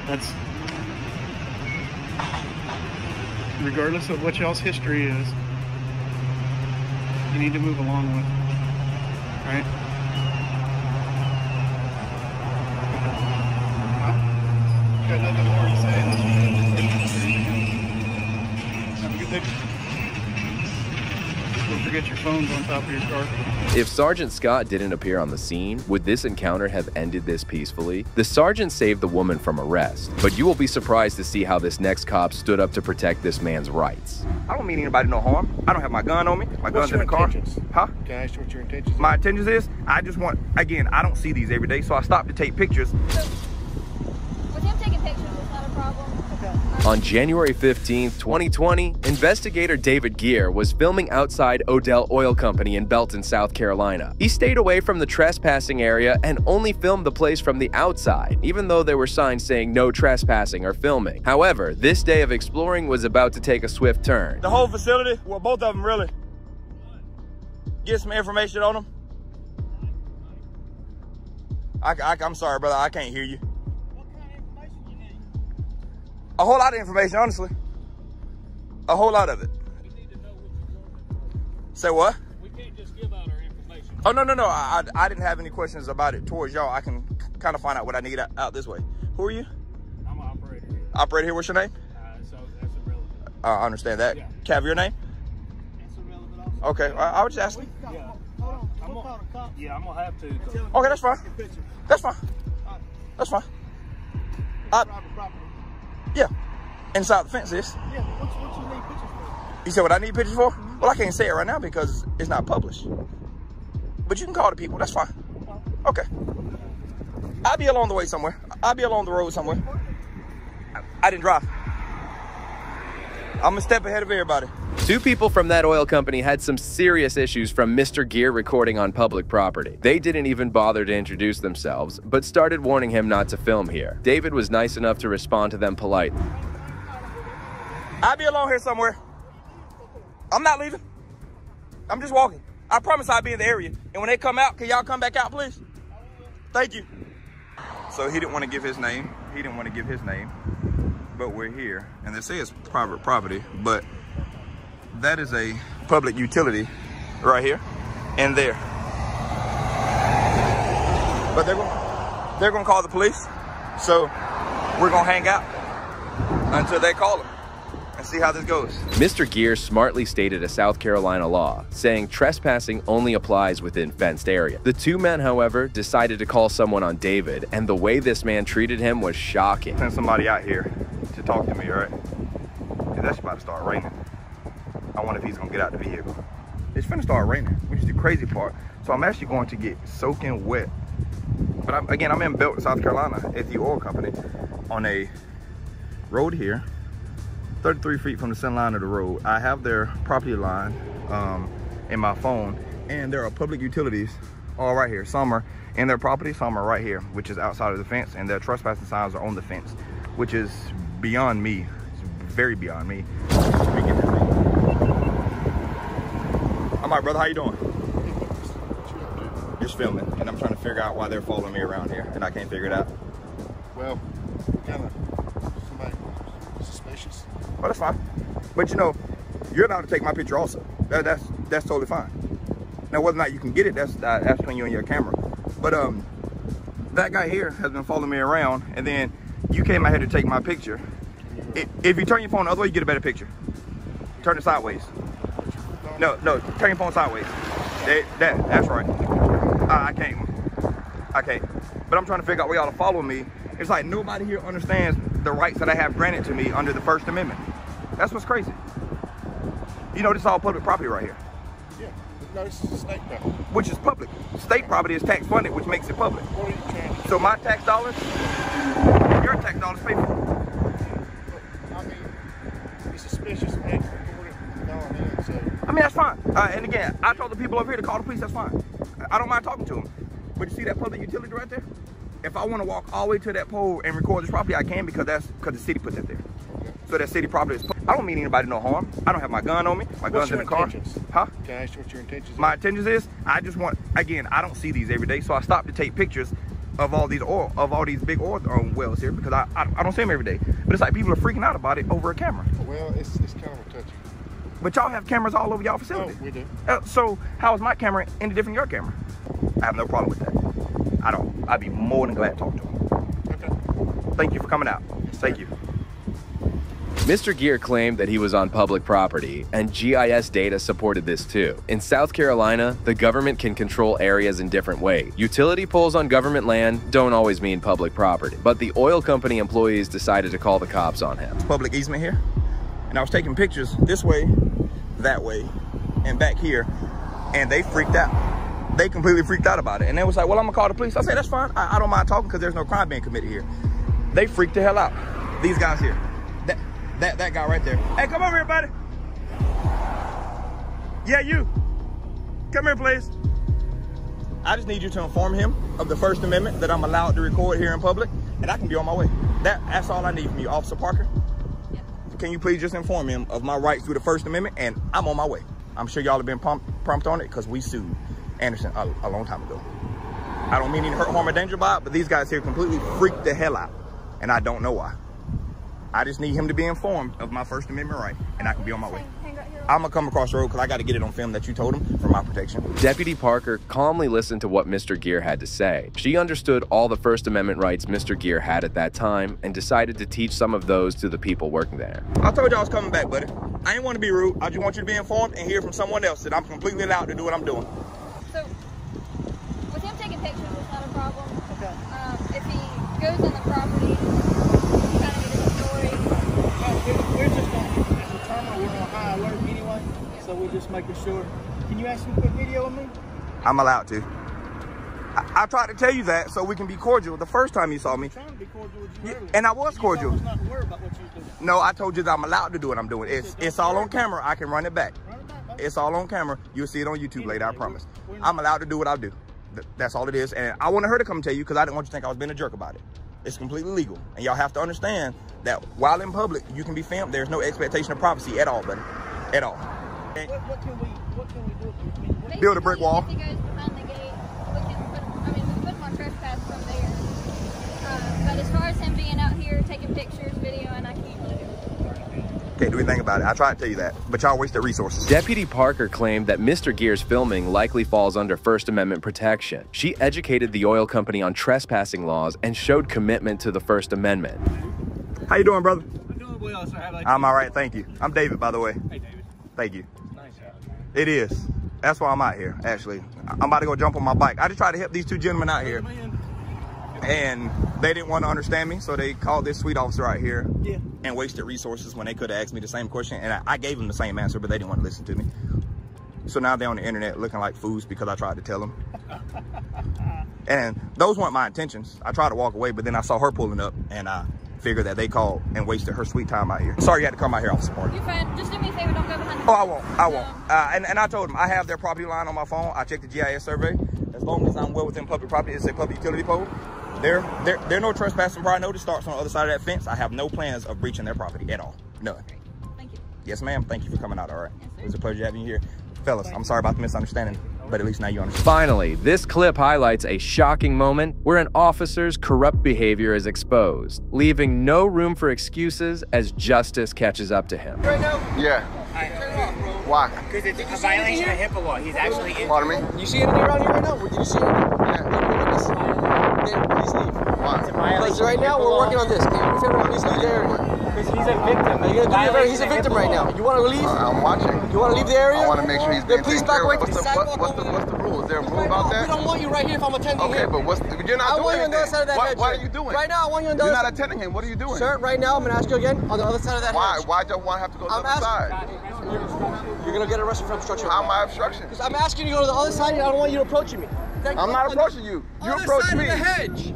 That's regardless of what y'all's history is, you need to move along with, right? Got nothing more to say. Have a good day. Don't forget forget your phones on top of your car. If Sergeant Scott didn't appear on the scene, would this encounter have ended this peacefully? The sergeant saved the woman from arrest, but you will be surprised to see how this next cop stood up to protect this man's rights. I don't mean anybody no harm. I don't have my gun on me. My gun's in the car. Huh? Can I ask you what your intentions are? My intentions is, I just want, again, I don't see these every day, so I stopped to take pictures. With him taking pictures, it's not a problem. On January 15, 2020, investigator David Gear was filming outside Odell Oil Company in Belton, South Carolina. He stayed away from the trespassing area and only filmed the place from the outside, even though there were signs saying no trespassing or filming. However, this day of exploring was about to take a swift turn. The whole facility, well, both of them really. Get some information on them. I'm sorry, brother, I can't hear you. A whole lot of information, honestly. A whole lot of it. We need to know what you're going to. Say what? We can't just give out our information. Oh, no. I didn't have any questions about it towards y'all. I can kind of find out what I need out this way. Who are you? I'm an operator here. Operator here, what's your name? So that's irrelevant. I understand that. Yeah. Cav, your name? That's irrelevant also. Okay, I was just asking. Yeah. I'm going to have to. Okay, that's fine. That's fine. That's fine. Yeah, inside the fence is. Yeah, what you need pictures for? You said what I need pictures for? Well, I can't say it right now because it's not published. But you can call the people, that's fine. Okay. I'll be along the way somewhere. I'll be along the road somewhere. I didn't drive. I'm a step ahead of everybody. Two people from that oil company had some serious issues from Mr. Gear recording on public property. They didn't even bother to introduce themselves, but started warning him not to film here. David was nice enough to respond to them politely. I'll be along here somewhere. I'm not leaving. I'm just walking. I promise I'll be in the area. And when they come out, can y'all come back out, please? Thank you. So he didn't want to give his name. But we're here. And they say it's private property, but that is a public utility right here and there. But they're gonna call the police. So we're gonna hang out until they call them and see how this goes. Mr. Gear smartly stated a South Carolina law, saying trespassing only applies within fenced area. The two men, however, decided to call someone on David, and the way this man treated him was shocking. Send somebody out here to talk to me, all right? Because that's about to start raining. I wonder if he's gonna get out the vehicle. It's finna start raining, which is the crazy part. So I'm actually going to get soaking wet. But I'm in Belton, South Carolina at the oil company on a road here, 33 feet from the center line of the road. I have their property line in my phone, and there are public utilities all right here. Some are in their property, some are right here, which is outside of the fence, and their trespassing signs are on the fence, which is beyond me. It's very beyond me. All right, brother, how you doing? Just filming, and I'm trying to figure out why they're following me around here, and I can't figure it out. Well, kind of somebody suspicious. Well, that's fine. But you know, you're allowed to take my picture also. That's totally fine. Now, whether or not you can get it, that's between you and your camera. But that guy here has been following me around, and then you came out here to take my picture. If you turn your phone the other way, you get a better picture. Turn it sideways. No, turn your phone sideways. That's right. I can't. But I'm trying to figure out why y'all are following me. It's like nobody here understands the rights that I have granted to me under the First Amendment. That's what's crazy. You know, this is all public property right here. Yeah, no, this is state property. Which is public. State property is tax funded, which makes it public. What are you trying to do? So my tax dollars, your tax dollars pay for it. I mean, it's suspicious of me going in, so. I mean, that's fine. And again, I told the people over here to call the police, that's fine. I don't mind talking to them. But you see that public utility right there? If I want to walk all the way to that pole and record this property, I can, because the city put that there. So that city property is, I don't mean anybody no harm. I don't have my gun on me. My gun's in the car. Huh? Can I ask you what your intentions are? My intentions is, I just want, again, I don't see these every day, so I stopped to take pictures of all these big oil wells here, because I don't see them every day. But it's like people are freaking out about it over a camera. Well, it's kind of a touchy. But y'all have cameras all over y'all facility. Oh, we do. So how is my camera any different than your camera? I have no problem with that. I'd be more than glad to talk to them. Okay. Thank you for coming out. Thank you. Mr. Gear claimed that he was on public property, and GIS data supported this too. In South Carolina, the government can control areas in different ways. Utility poles on government land don't always mean public property, but the oil company employees decided to call the cops on him. Public easement here, and I was taking pictures this way, that way, and back here, and they freaked out. They completely freaked out about it. And they was like, well, I'm gonna call the police. I said, that's fine. I don't mind talking because there's no crime being committed here. They freaked the hell out. These guys here. That guy right there. Hey, come over here, buddy. Yeah, you. Come here, please. I just need you to inform him of the First Amendment that I'm allowed to record here in public, and I can be on my way. That's all I need from you, Officer Parker. Yeah. Can you please just inform him of my rights through the First Amendment, and I'm on my way. I'm sure y'all have been prompt on it because we sued Anderson a long time ago. I don't mean any hurt, harm, or danger by it, but these guys here completely freaked the hell out, and I don't know why. I just need him to be informed of my First Amendment right, and I can be on my way. I'm gonna come across the road because I got to get it on film that you told him for my protection. Deputy Parker calmly listened to what Mr. Gear had to say. She understood all the First Amendment rights Mr. Gear had at that time and decided to teach some of those to the people working there. I told you I was coming back, buddy. I ain't want to be rude. I just want you to be informed and hear from someone else that I'm completely allowed to do what I'm doing. So, with him taking pictures, it's not a problem. Okay. If he goes in the property, kind of get his story. We're just on, as a terminal, we're on high alert anyway, so we're just making sure. Can you ask him to put video of me? I'm allowed to. I tried to tell you that so we can be cordial the first time you saw me. I'm trying to be cordial with you earlier. And I was cordial. You not to worry about what you're doing. No, I told you that I'm allowed to do what I'm doing. It's all on camera. I can run it back. It's all on camera. You'll see it on YouTube later, I promise. I'm allowed to do what I do. That's all it is. And I wanted her to come tell you because I didn't want you to think I was being a jerk about it. It's completely legal. And y'all have to understand that while in public, you can be filmed. There's no expectation of privacy at all, buddy. At all. What can we do? I mean, build a brick wall. If he goes behind the gate, we can put him on trespass from there. But as far as him being out here taking pictures, video, and I can't do it. Can't do anything about it. I tried to tell you that, but y'all wasted resources. Deputy Parker claimed that Mr. Gear's filming likely falls under First Amendment protection. She educated the oil company on trespassing laws and showed commitment to the First Amendment. How you doing, brother? I'm doing well, sir. How about you? I'm all right, thank you. I'm David, by the way. Hey, David. Thank you. Nice out. It is. That's why I'm out here, actually. I'm about to go jump on my bike. I just tried to help these two gentlemen out here. And they didn't want to understand me, so they called this sweet officer out here and wasted resources when they could have asked me the same question. And I gave them the same answer, but they didn't want to listen to me. So now they're on the internet looking like fools because I tried to tell them. And those weren't my intentions. I tried to walk away, but then I saw her pulling up, and I figured that they called and wasted her sweet time out here. Sorry you had to come out here, Officer Parker. You're fine. Just do me a favor, don't go behind the Oh, I won't. And I told them, I have their property line on my phone. I checked the GIS survey. As long as I'm well within public property, it's a public utility pole. There no trespassing prior notice starts on the other side of that fence. I have no plans of breaching their property at all. None. Thank you. Yes, ma'am. Thank you for coming out, all right? It was a pleasure having you here. Fellas, I'm sorry about the misunderstanding, but at least now you understand. Finally, this clip highlights a shocking moment where an officer's corrupt behavior is exposed, leaving no room for excuses as justice catches up to him. Right now? Yeah. Why? Because it's a violation of HIPAA law. He's actually in. Pardon me? You see anything around here right now? Did you see anything? Yeah. Then please leave. Why? It's a violation. Because right now we're working on this. Please leave the area. Because he's a victim. He's a victim right now. You want to leave? I'm watching. You want to leave the area? I want to make sure he's being please taken back care away of. from the sidewalk. What's the rule? Is there a rule about that? We don't want you right here if I'm attending him. Okay, but you're not doing I want you on the other side of that hedge. What are you doing? Right now I want you on the other side. You're not attending him. What are you doing? Sir, right now I'm going to ask you again on the other side of that hedge. Why do I have to go to the other side? You're going to get arrested for obstruction. How am I obstruction? Because I'm asking you to go to the other side and I don't want you approaching me. I'm not approaching you. You approach me. Other side of the hedge.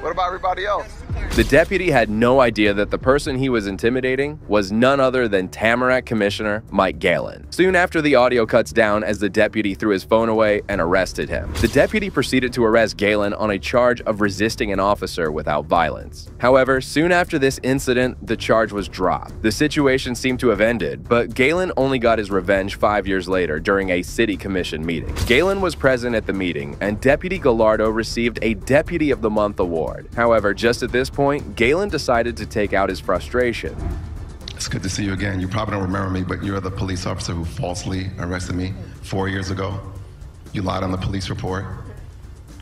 What about everybody else? The deputy had no idea that the person he was intimidating was none other than Tamarack Commissioner Mike Galen. Soon after, the audio cuts down as the deputy threw his phone away and arrested him. The deputy proceeded to arrest Galen on a charge of resisting an officer without violence. However, soon after this incident, the charge was dropped. The situation seemed to have ended, but Galen only got his revenge 5 years later during a city commission meeting. Galen was present at the meeting, and Deputy Gallardo received a Deputy of the Month award. However, just at this point, Galen decided to take out his frustration. It's good to see you again. You probably don't remember me, but you're the police officer who falsely arrested me 4 years ago. You lied on the police report.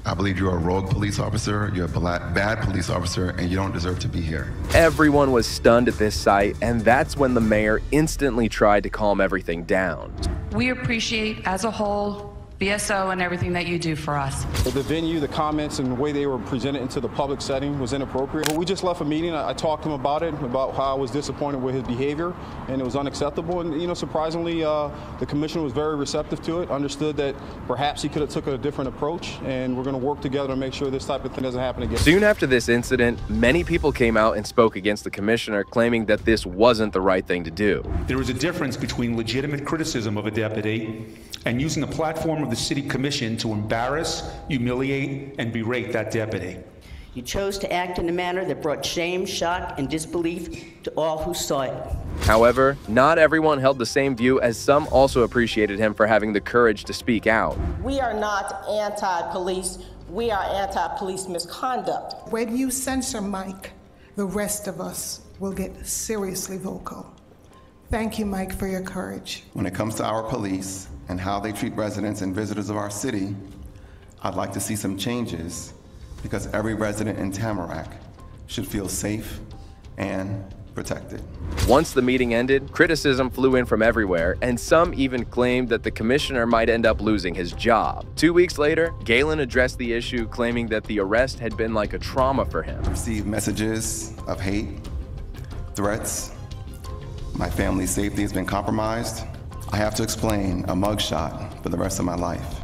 I believe you're a rogue police officer, you're a bad police officer, and you don't deserve to be here. Everyone was stunned at this sight, and that's when the mayor instantly tried to calm everything down. We appreciate, as a whole, BSO and everything that you do for us. The venue, the comments, and the way they were presented into the public setting was inappropriate. But we just left a meeting. I talked to him about it, about how I was disappointed with his behavior, and it was unacceptable. And, you know, surprisingly, the commissioner was very receptive to it, understood that perhaps he could have took a different approach, and we're going to work together to make sure this type of thing doesn't happen again. Soon after this incident, many people came out and spoke against the commissioner, claiming that this wasn't the right thing to do. There is a difference between legitimate criticism of a deputy and using a platform of the city commission to embarrass, humiliate, and berate that deputy. You chose to act in a manner that brought shame, shock, and disbelief to all who saw it. However, not everyone held the same view, as some also appreciated him for having the courage to speak out. We are not anti-police, we are anti-police misconduct. When you censor Mike, the rest of us will get seriously vocal. Thank you, Mike, for your courage. When it comes to our police and how they treat residents and visitors of our city, I'd like to see some changes, because every resident in Tamarack should feel safe and protected. Once the meeting ended, criticism flew in from everywhere, and some even claimed that the commissioner might end up losing his job. 2 weeks later, Galen addressed the issue, claiming that the arrest had been like a trauma for him. I received messages of hate, threats. My family's safety has been compromised. I have to explain a mugshot for the rest of my life,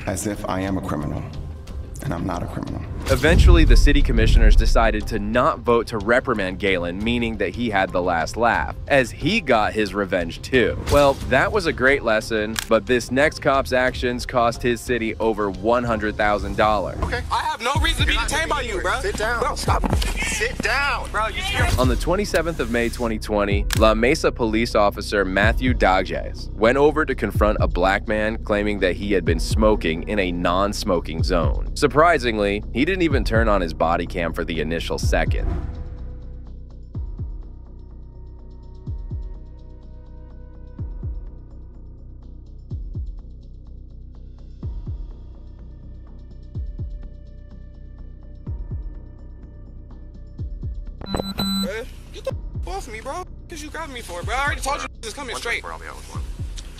as if I am a criminal, and I'm not a criminal. Eventually, the city commissioners decided to not vote to reprimand Galen, meaning that he had the last laugh, as he got his revenge too. Well, that was a great lesson, but this next cop's actions cost his city over $100,000. Okay. I have no reason to be detained by you, bro. Sit down. Bro, stop. Sit down. Bro, you scared. On the 27th of May 2020, La Mesa police officer Matthew Dages went over to confront a black man claiming that he had been smoking in a non-smoking zone. Surprisingly, he didn't even turn on his body cam for the initial second. Get the off me, bro. Cause you grabbing me for it, bro. I already told you this is coming straight.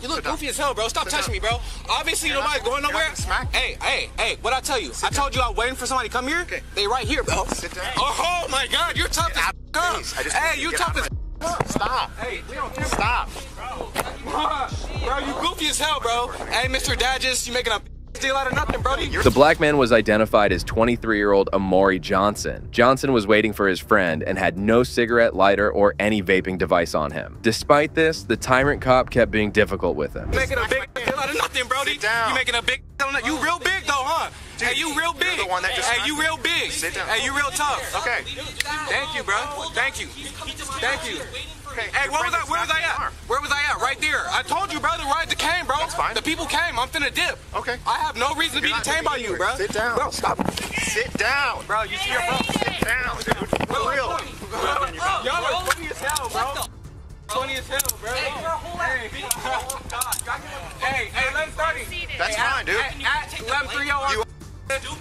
You look goofy as hell, bro. Stop touching me, bro. Obviously, nobody's going nowhere. Hey, what'd I tell you? I told you I was waiting for somebody to come here. Okay. They right here, bro. Sit down. Oh, my God. You're tough as Hey, you tough as Stop. Hey, we don't care. Stop. Bro, you goofy as hell, bro. Hey, Mr. Dages, you making a deal out of nothing, brody. The black man was identified as 23-year-old Amori Johnson. Johnson was waiting for his friend and had no cigarette, lighter, or any vaping device on him. Despite this, the tyrant cop kept being difficult with him. You making a big deal out of nothing, brody. Sit down. You making a big deal out of You real big, though, huh? Dude, hey, you real big. The one that just hey, you real big. Sit down. Hey, you real tough. Okay. Thank you, bro. Thank you. Thank you. Okay. Hey, where was I at? Where was I at? Right there. I told you, bro, the ride came, bro. That's fine. The people came. I'm finna dip. Okay. I have no reason to be detained by you, bro. Sit down. Bro, stop. Sit down. Bro, you see your bro. Sit down, dude. For real. Y'all are funny as hell, bro. Funny as hell, bro. Hey, 11:30. That's fine, dude. At 11:30.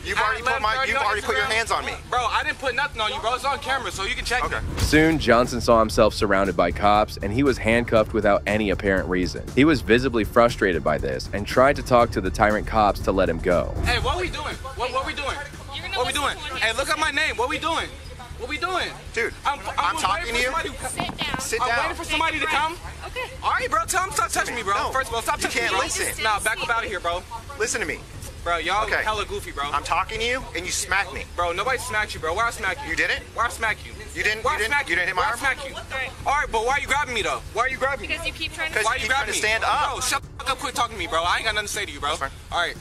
You've already put your hands on me. Bro, I didn't put nothing on you, bro. It's on camera, so you can check it. Soon, Johnson saw himself surrounded by cops, and he was handcuffed without any apparent reason. He was visibly frustrated by this and tried to talk to the tyrant cops to let him go. Hey, what we doing? What we doing? What we doing? Hey, look at my name. What we doing? What we doing? Dude, I'm talking to you. Sit down. I'm waiting for somebody to come. Okay. All right, bro. Tell him stop touching me, bro. No, first of all, stop touching me, bro. You can't listen. Nah, back up out of here, bro. Listen to me. Bro, y'all hella goofy, bro. I'm talking to you, and you smacked me. Bro, nobody smacked you, bro. Where I smack you? You didn't? Where I smack you? You didn't hit my arm? Where I smack you? All right, but why are you grabbing me, though? Why are you grabbing me? Because you keep trying to Why you grabbing me? Stand up. Bro, shut the fuck up, quit talking to me, bro. I ain't got nothing to say to you, bro. All right.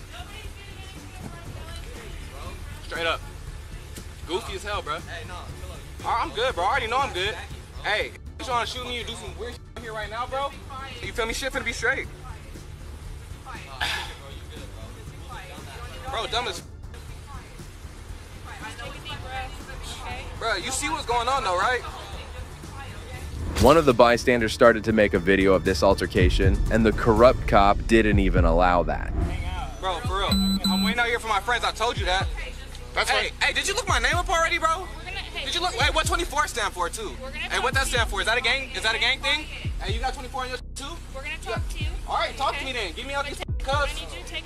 Straight up. Goofy as hell, bro. Hey, no, chill out. I'm good, bro. I already know I'm good. Hey, you trying to shoot me and do some weird shit here right now, bro? You feel me? Shit finna be straight. Bro, dumb as Bro, you see what's going on though, right? One of the bystanders started to make a video of this altercation, and the corrupt cop didn't even allow that. Bro, for real. I'm waiting out here for my friends. I told you that. That's hey, hey, did you look my name up already, bro? Did you look? Wait, what 24 stand for too? Hey, what that stand for? Is that a gang? Is that a gang thing? Hey, you got 24 on your too? We're gonna talk to you. All right, talk to me then. Give me all these cuffs.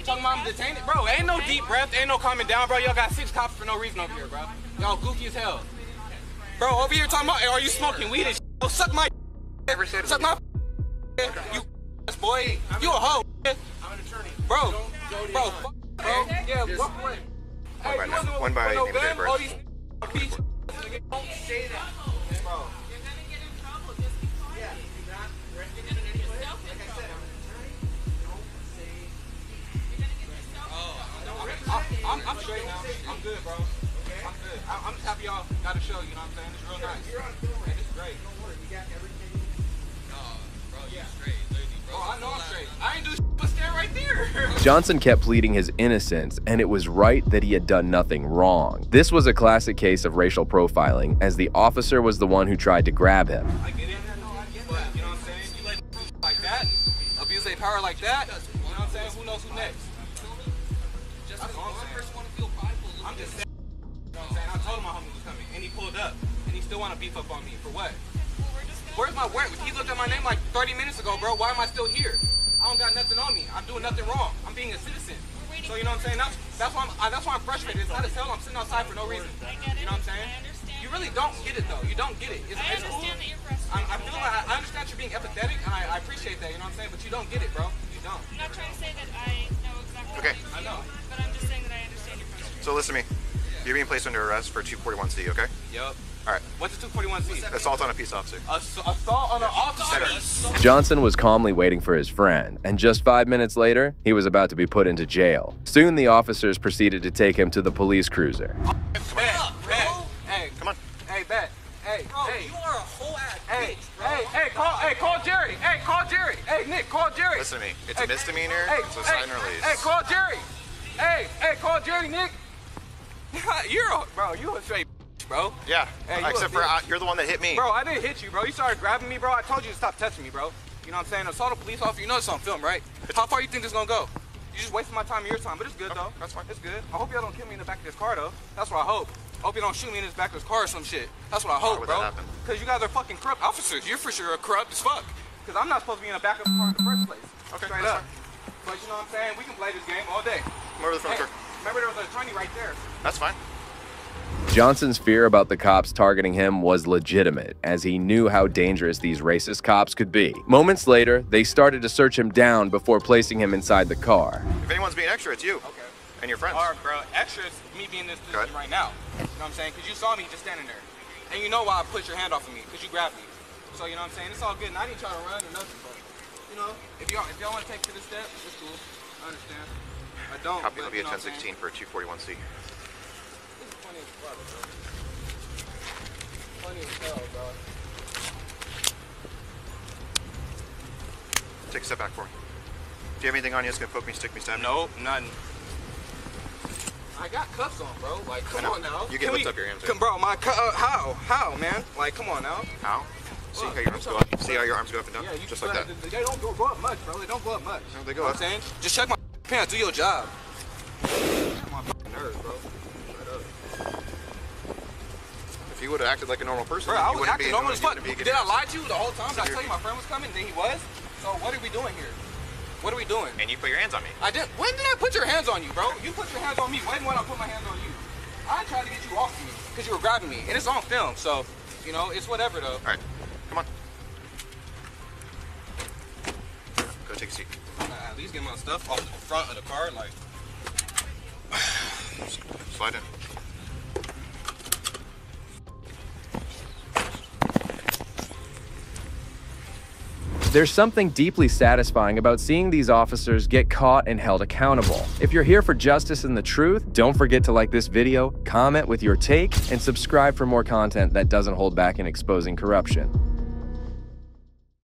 Talking about I'm detained. Bro, ain't no deep breath. Ain't no calming down, bro. Y'all got 6 cops for no reason over here, bro. Y'all goofy as hell. Bro, over here talking about, hey, are you smoking weed and shit? Oh, suck my suck my you boy. You a hoe. I'm an attorney. Bro, bro, yeah, walk away. Hey, one by no name gun, and all birth. these don't say that, bro. I'm straight now. I'm good, bro. I'm good. I'm just happy y'all got a show, you know what I'm saying? It's real nice. Hey, this is great. Don't worry, we got everything. No, bro, you straight. Bro, I know I'm straight. I ain't do shit but stand right there. Johnson kept pleading his innocence, and it was right that he had done nothing wrong. This was a classic case of racial profiling, as the officer was the one who tried to grab him. I get it. I get that. You know what I'm saying? You let like that, abuse their power like that, you know what I'm saying? Who knows who next? That's all I'm saying. I'm just saying, you know what I'm saying? I told him my homie was coming, and he pulled up, and he still want to beef up on me. For what? Where's my work? He looked at my name like 30 minutes ago, bro. Why am I still here? I don't got nothing on me. I'm doing nothing wrong. I'm being a citizen. So you know what I'm saying? That's why I'm frustrated. It's not as hell. I'm sitting outside for no reason. You know what I'm saying? You really don't get it though. You don't get it. It's cool. I feel like I understand you're being empathetic, and I appreciate that. You know what I'm saying? But you don't get it, bro. You don't. I'm not trying to say that I know exactly Okay. what you're doing, but I'm just saying that I understand your frustration. So listen to me. You're being placed under arrest for 241C, okay? Yep. All right. What's the 241C? Assault on a peace officer. Assault on an officer? Johnson was calmly waiting for his friend, and just 5 minutes later, he was about to be put into jail. Soon, the officers proceeded to take him to the police cruiser. Hey, come on. Hey, bet. Hey, Bro, hey. you are a whole ass Hey, bitch, bro. hey, call Jerry. Hey, call Jerry. Hey, Nick, call Jerry. Listen to me. It's a misdemeanor. It's a sign release. Hey, call Jerry. Hey, call Jerry, Nick. You a straight bro. Yeah. Hey, except for you're the one that hit me. Bro, I didn't hit you, bro. You started grabbing me, bro. I told you to stop touching me, bro. You know what I'm saying? Assault a police officer. You know it's on film, right? How far you think this is gonna go? You just wasting my time and your time, but it's good though. That's fine. It's good. I hope y'all don't kill me in the back of this car though. That's what I hope. I hope you don't shoot me in this back of this car or some shit. That's what I hope, bro. Because you guys are fucking corrupt officers. You're for sure corrupt as fuck. Because I'm not supposed to be in the back of the car in the first place. Okay, straight up. But you know what I'm saying? We can play this game all day. Come over to the front door. Remember there was an attorney right there. That's fine. Johnson's fear about the cops targeting him was legitimate, as he knew how dangerous these racist cops could be. Moments later, they started to search him down before placing him inside the car. If anyone's being extra, it's you. Okay. And your friends. All right, bro. Extra is me being in this position right now. You know what I'm saying? Because you saw me just standing there. And you know why I put your hand off of me, because you grabbed me. So you know what I'm saying? It's all good. And I didn't try to run or nothing, but you know, if y'all want to take to the step, it's cool. I understand. I don't. Copy will but, be you at know 1016 for 241C. Plenty of spot, bro. Plenty of hell, bro. Take a step back for me. Do you have anything on you that's gonna poke me, stick me, stab me? Nope, nothing. I got cuffs on, bro. Like, come on now. You can lift up your hands. Bro, my how, man? Like, come on now. How? See how your arms go up. See how your arms go up and down. Yeah, just like that. They don't go up much, bro. They don't go up much. No, they go you know up. What I'm saying? Just check my pants. Do your job. My nerves, bro. If you would have acted like a normal person, bro, I you was wouldn't acting be. normal as fuck. Did I lie to you the whole time? Did I tell you my friend was coming? Then he was. So what are we doing here? What are we doing? And you put your hands on me. I didn't. When did I put your hands on you, bro? You put your hands on me. When I put my hands on you? I tried to get you off me because you were grabbing me, and it's on film. So, you know, it's whatever though. All right, come on. Go take a seat. At least get my stuff off the front of the car, like. Slide in. There's something deeply satisfying about seeing these officers get caught and held accountable. If you're here for justice and the truth, don't forget to like this video, comment with your take, and subscribe for more content that doesn't hold back in exposing corruption.